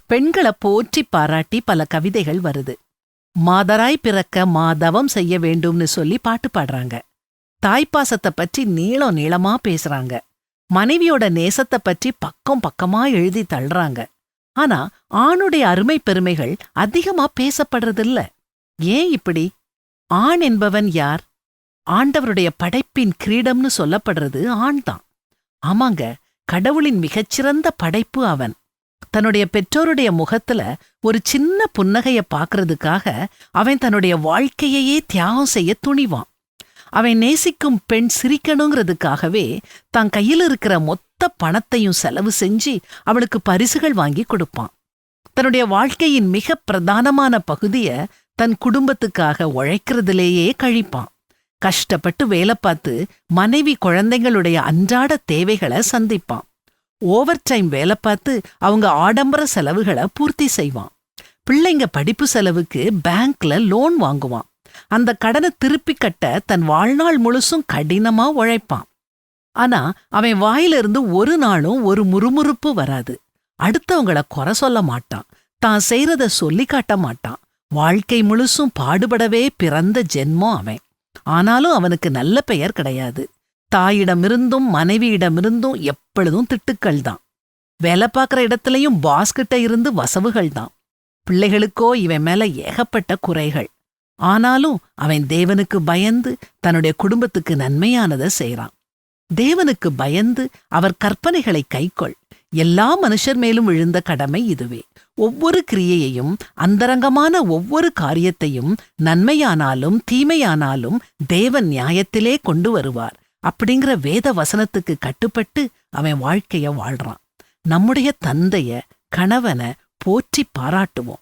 பெண்களை போற்றி பாராட்டி பல கவிதைகள் வருது. மாதராய் பிறக்க மாதவம் செய்ய வேண்டும்னு சொல்லி பாட்டு பாடுறாங்க. தாய்ப்பாசத்தை பற்றி நீளம் நீளமா பேசுறாங்க. மனைவியோட நேசத்தை பற்றி பக்கம் பக்கமா எழுதி தள்ளுறாங்க. ஆனா ஆணுடைய அருமை பெருமைகள் அதிகமா பேசப்படுறதில்ல. ஏன் இப்படி? ஆண் என்பவன் யார்? ஆண்டவருடைய படைப்பின் கிரீடம்னு சொல்லப்படுறது ஆண்தான். ஆமாங்க, கடவுளின் மிகச்சிறந்த படைப்பு அவன். தன்னுடைய பெற்றோருடைய முகத்துல ஒரு சின்ன புன்னகைய பாக்குறதுக்காக அவன் தன்னுடைய வாழ்க்கையையே தியாகம் செய்ய துணிவான். அவன் நேசிக்கும் பெண் சிரிக்கணுங்கிறதுக்காகவே தான் கையில் இருக்கிற மொத்த பணத்தையும் செலவு செஞ்சு அவளுக்கு பரிசுகள் வாங்கி கொடுப்பான். தன்னுடைய வாழ்க்கையின் மிக பிரதானமான பகுதிய தன் குடும்பத்துக்காக உழைக்கிறதுலேயே கழிப்பான். கஷ்டப்பட்டு வேலை பார்த்து மனைவி குழந்தைங்களுடைய அன்றாட தேவைகளை சந்திப்பான். ஓவர் டைம் வேலை பார்த்து அவங்க ஆடம்பர செலவுகளை பூர்த்தி செய்வான். பிள்ளைங்க படிப்பு செலவுக்கு பேங்க்ல லோன் வாங்குவான். அந்த கடனை திருப்பி கட்ட தன் வாழ்நாள் முழுசும் கடினமா உழைப்பான். ஆனா அவன் வாயிலிருந்து ஒரு நாளும் ஒரு முறுமுறுப்பு வராது. அடுத்தவங்கள குறை சொல்ல மாட்டான். தான் செய்யறத சொல்லி காட்ட மாட்டான். வாழ்க்கை முழுசும் பாடுபடவே பிறந்த ஜென்மம் அவன். ஆனாலும் அவனுக்கு நல்ல பெயர் கிடையாது. தாயிடமிருந்தும் மனைவியிடமிருந்தும் எப்பொழுதும் திட்டுக்கள் தான். வேலை பார்க்குற இடத்துலயும் பாஸ்கிட்ட இருந்து வசவுகள் தான். பிள்ளைகளுக்கோ இவன் மேல ஏகப்பட்ட குறைகள். ஆனாலும் அவன் தேவனுக்கு பயந்து தன்னுடைய குடும்பத்துக்கு நன்மையானதை செய்றான். தேவனுக்கு பயந்து அவர் கற்பனைகளை கைக்கொள். எல்லா மனுஷர் மேலும் விழுந்த கடமை இதுவே. ஒவ்வொரு கிரியையையும், அந்தரங்கமான ஒவ்வொரு காரியத்தையும், நன்மையானாலும் தீமையானாலும் தேவன் நியாயத்திலே கொண்டு வருவார் அப்படிங்கிற வேத வசனத்துக்கு கட்டுப்பட்டு அவன் வாழ்க்கைய வாழ்றான். நம்முடைய தந்தைய, கணவனை போற்றி பாராட்டுவோம்.